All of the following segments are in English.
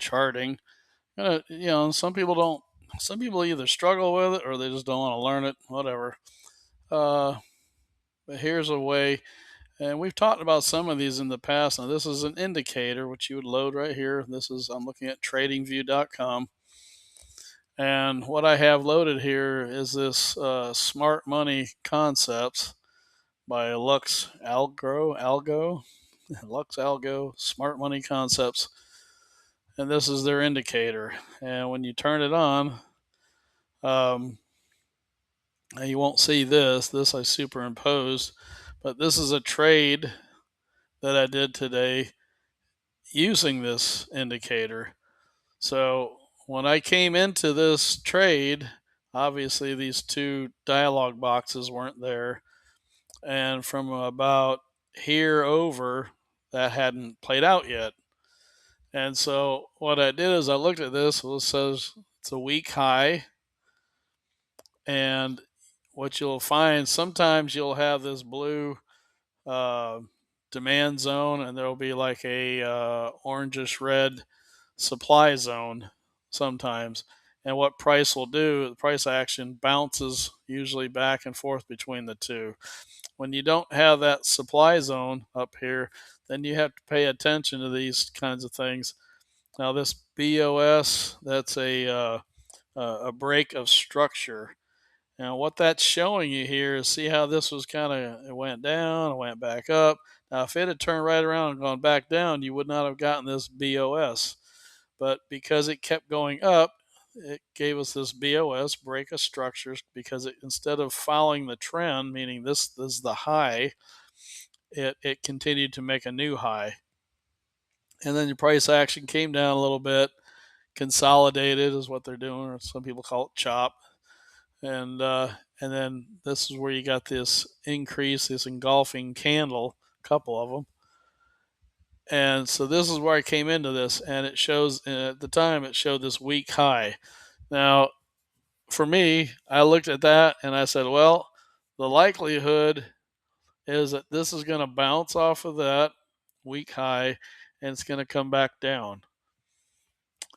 charting. Some people don't. Some people either struggle with it or they just don't want to learn it. Whatever. Uh, but here's a way, and we've talked about some of these in the past. Now, this is an indicator which you would load right here. I'm looking at TradingView.com, and what I have loaded here is this Smart Money Concepts by Luxalgo Smart Money Concepts, and this is their indicator. And when you turn it on, um, you won't see this. This I superimposed, but this is a trade that I did today using this indicator. So when I came into this trade, obviously these two dialog boxes weren't there. And from about here over, that hadn't played out yet. And so what I did is I looked at this. It says it's a week high. And what you'll find, sometimes you'll have this blue uh, demand zone, and there'll be like a orangish red supply zone sometimes. And what price will do, the price action bounces usually back and forth between the two. When you don't have that supply zone up here, then you have to pay attention to these kinds of things. Now, this BOS, that's a break of structure. Now, what that's showing you here is, see how this was it went down, it went back up. Now, if it had turned right around and gone back down, you would not have gotten this BOS. But because it kept going up, it gave us this BOS, break of structures, because instead of following the trend, meaning this is the high, it continued to make a new high. And then your price action came down a little bit, consolidated is what they're doing, or some people call it chop. And then this is where you got this increase, this engulfing candle, a couple of them. And so this is where I came into this, and it shows, at the time, it showed this week high. Now, for me, I looked at that and I said, well, the likelihood is that this is going to bounce off of that week high and it's going to come back down.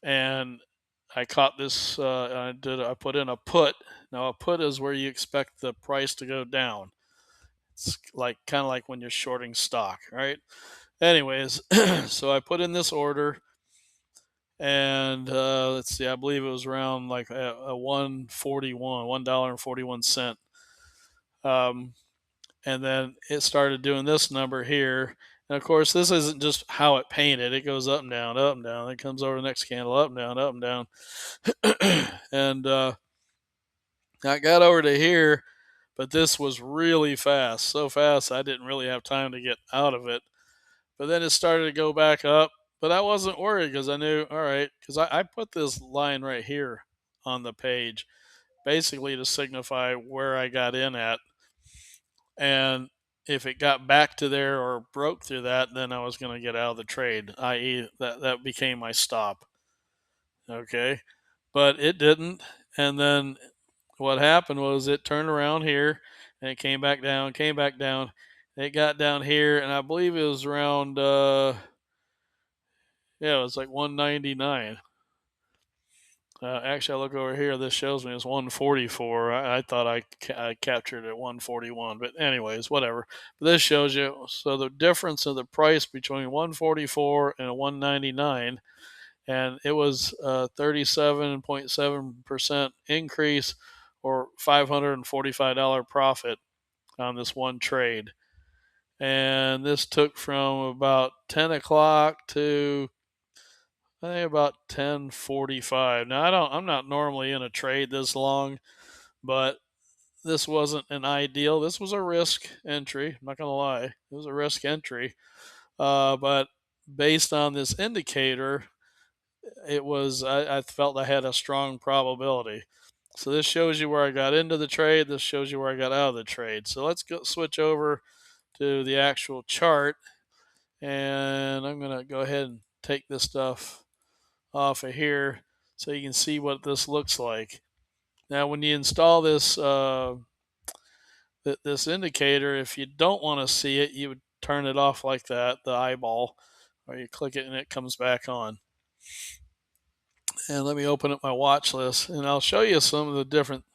And I caught this. I put in a put. Now a put is where you expect the price to go down. It's kind of like when you're shorting stock, right? Anyways, so I put in this order, and let's see, I believe it was around like a 141, $1.41. And then it started doing this number here. And of course, this isn't just how it painted. It goes up and down, up and down. It comes over the next candle, up and down, up and down. And I got over to here, but this was really fast. So fast, I didn't really have time to get out of it. But then it started to go back up. But I wasn't worried because I knew, all right, because I put this line right here on the page, basically to signify where I got in at. And if it got back to there or broke through that, then I was going to get out of the trade, i.e., that became my stop. Okay. But it didn't. And then what happened was it turned around here and it came back down, came back down. It got down here, and I believe it was around, it was like 199. Actually, I look over here. This shows me it's 144. I thought I captured it at 141, but anyways, whatever. But this shows you. So the difference of the price between 144 and 199, and it was a 37.7% increase, or $545 profit on this one trade. And this took from about 10 o'clock to, I think, about 10:45. Now I'm not normally in a trade this long, but this wasn't an ideal. This was a risk entry. I'm not gonna lie, it was a risk entry. But based on this indicator, I felt I had a strong probability. So this shows you where I got into the trade. This shows you where I got out of the trade. So let's switch over to the actual chart, and I'm gonna go ahead and take this stuff off of here so you can see what this looks like. Now, when you install this indicator, if you don't want to see it, you would turn it off like that, the eyeball, or you click it and it comes back on. And let me open up my watch list, and I'll show you some of the different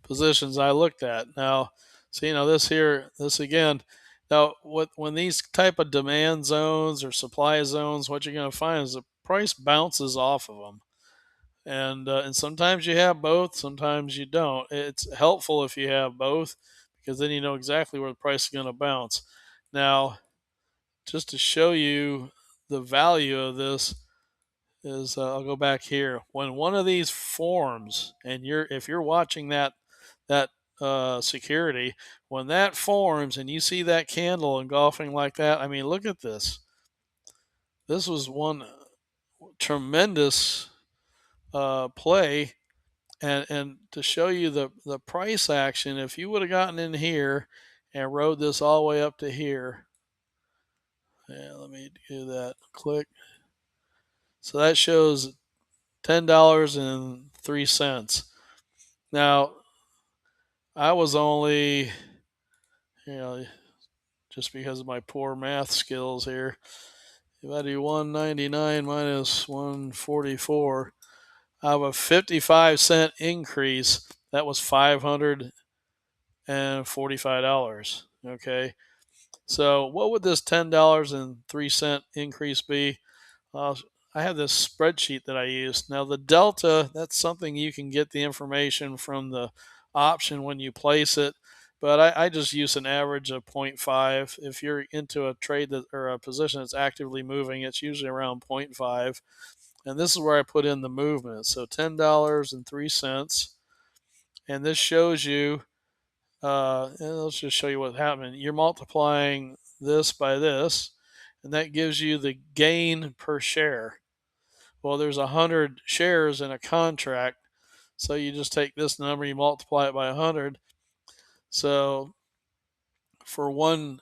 positions I looked at. Now, so this here, this again. Now, when these type of demand zones or supply zones, what you're going to find is the price bounces off of them, and sometimes you have both, sometimes you don't. It's helpful if you have both because then you know exactly where the price is going to bounce. Now, just to show you the value of this is I'll go back here. When one of these forms, and if you're watching that security, when that forms and you see that candle engulfing like that, I mean, look at this. This was one tremendous play, and to show you the price action, if you would have gotten in here and rode this all the way up to here, yeah, let me do that. Click. So that shows $10.03. Now, I was only, you know, just because of my poor math skills here, if I do 199 minus 144, I have a 55-cent increase. That was $545. Okay. So what would this $10.03 increase be? Uh, I have this spreadsheet that I use. Now, the delta, that's something you can get the information from the option when you place it, but I just use an average of zero point 0.5. If you're into a trade that or a position that's actively moving, it's usually around 0.5. And this is where I put in the movement. So $10.03. And this shows you, and let's just show you what happened. You're multiplying this by this, and that gives you the gain per share. Well, there's 100 shares in a contract, so you just take this number, you multiply it by 100. So for one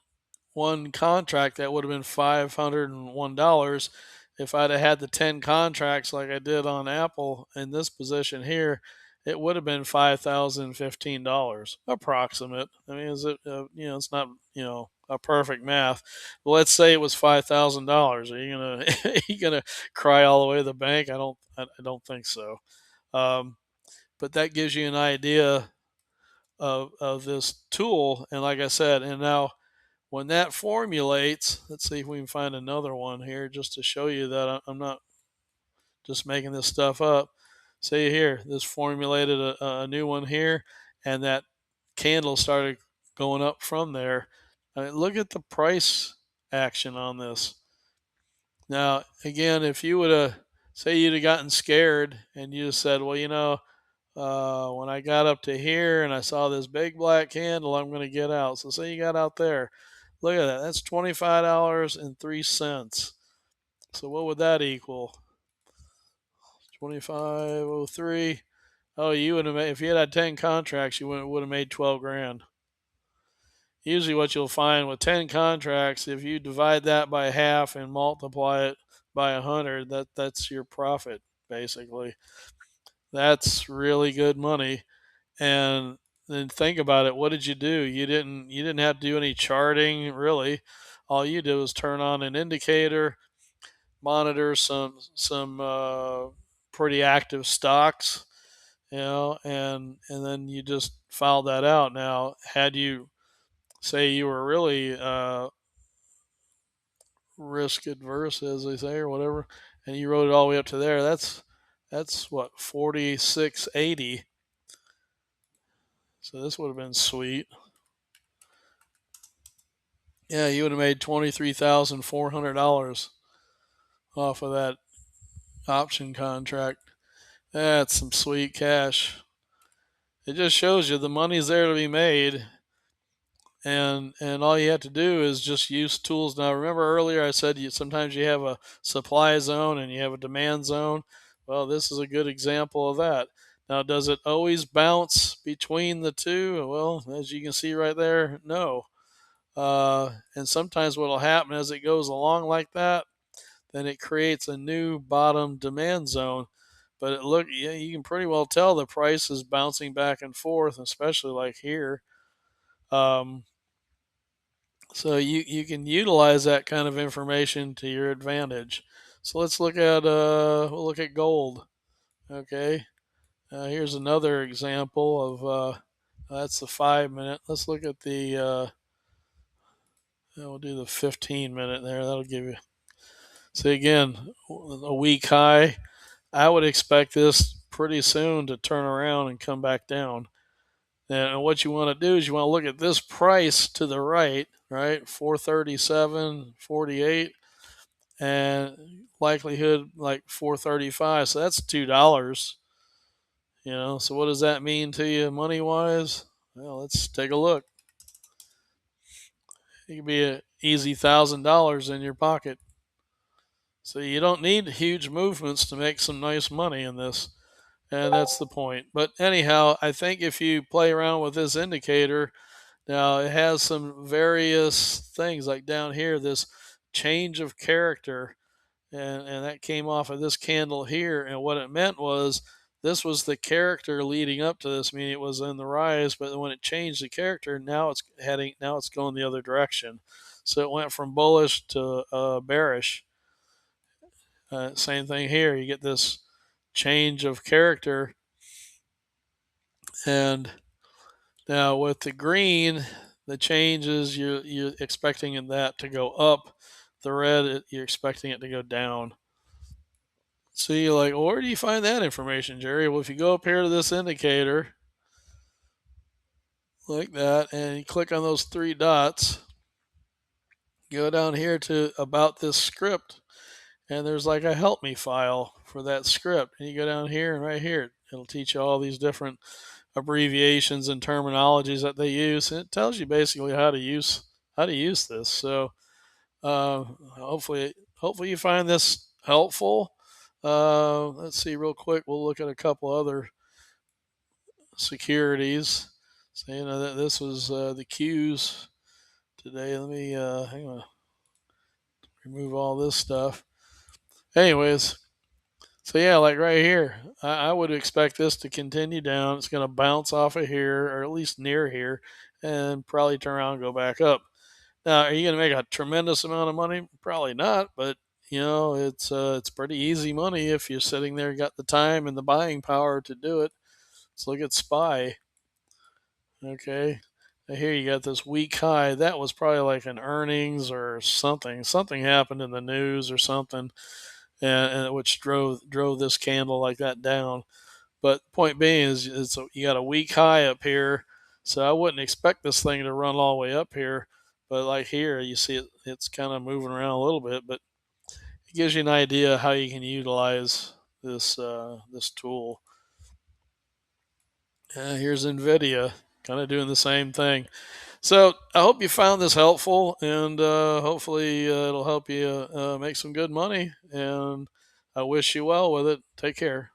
contract, that would have been $501. If I'd have had the 10 contracts like I did on Apple in this position here, it would have been $5,015 approximate. I mean, is it, it's not, a perfect math. But let's say it was $5,000. Are you going to, are you going to cry all the way to the bank? I don't think so. Um, but that gives you an idea of this tool. And like I said, and now when that formulates, let's see if we can find another one here just to show you that I'm not just making this stuff up. See here, this formulated a new one here, and that candle started going up from there. I mean, look at the price action on this. Now, again, if you would have, say you'd have gotten scared and you just said, well, when I got up to here and I saw this big black candle, I'm going to get out. So say you got out there. Look at that. That's $25.03. So what would that equal? 25.03. Oh, you would have made, if you had 10 contracts, you would have made 12 grand. Usually what you'll find with 10 contracts, if you divide that by half and multiply it by 100, that's your profit basically. That's really good money. And then think about it. What did you do? You didn't have to do any charting really. All you did was turn on an indicator, monitor some pretty active stocks, and then you just filed that out. Now, had you say you were really risk adverse, as they say, or whatever, and you wrote it all the way up to there, that's what 4680. So this would have been sweet. Yeah, you would have made $23,400 off of that option contract. That's some sweet cash. It just shows you the money's there to be made, and all you have to do is just use tools. Now, remember earlier I said sometimes you have a supply zone and you have a demand zone. Well, this is a good example of that. Now, does it always bounce between the two? Well, as you can see right there, no. And sometimes what will happen as it goes along like that, then it creates a new bottom demand zone. But yeah, you can pretty well tell the price is bouncing back and forth, especially like here. Um, so you can utilize that kind of information to your advantage. So we'll look at gold. Okay. Here's another example of that's the 5 minute. Let's look at we'll do the 15 minute there. That'll give you. See again, a week high. I would expect this pretty soon to turn around and come back down. And what you want to do is you want to look at this price to the right, right? 437.48 and likelihood like 435. So that's $2. So what does that mean to you money wise? Well, let's take a look. It could be an easy $1,000 in your pocket. So you don't need huge movements to make some nice money in this. And that's the point. But anyhow, I think if you play around with this indicator, now it has some various things like down here, this change of character, and that came off of this candle here. And what it meant was this was the character leading up to this, meaning it was in the rise, but when it changed the character, now it's going the other direction. So it went from bullish to bearish. Same thing here. You get this change of character, and now with the green, the change is you're expecting that to go up. The red, you're expecting it to go down. So you're like, well, where do you find that information, Jerry? Well, if you go up here to this indicator, like that, and you click on those three dots, go down here to about this script, and there's like a help me file for that script. And you go down here, and right here, it'll teach you all these different abbreviations and terminologies that they use, and it tells you basically how to use this. So hopefully you find this helpful. Let's see real quick. We'll look at a couple other securities. So that this was the Qs today. Let me hang on, remove all this stuff. Anyways, so yeah, like right here, I would expect this to continue down. It's going to bounce off of here, or at least near here, and probably turn around and go back up. Now, are you going to make a tremendous amount of money? Probably not, but it's pretty easy money if you're sitting there, got the time and the buying power to do it. Let's look at SPY. Okay, now here you got this weak high. That was probably like an earnings or something. Something happened in the news or something, and which drove this candle like that down. But point being is, you got a weak high up here, so I wouldn't expect this thing to run all the way up here. But like here, you see it's kind of moving around a little bit, but it gives you an idea how you can utilize this tool. Here's NVIDIA, kind of doing the same thing. So I hope you found this helpful, and hopefully it'll help you make some good money. And I wish you well with it. Take care.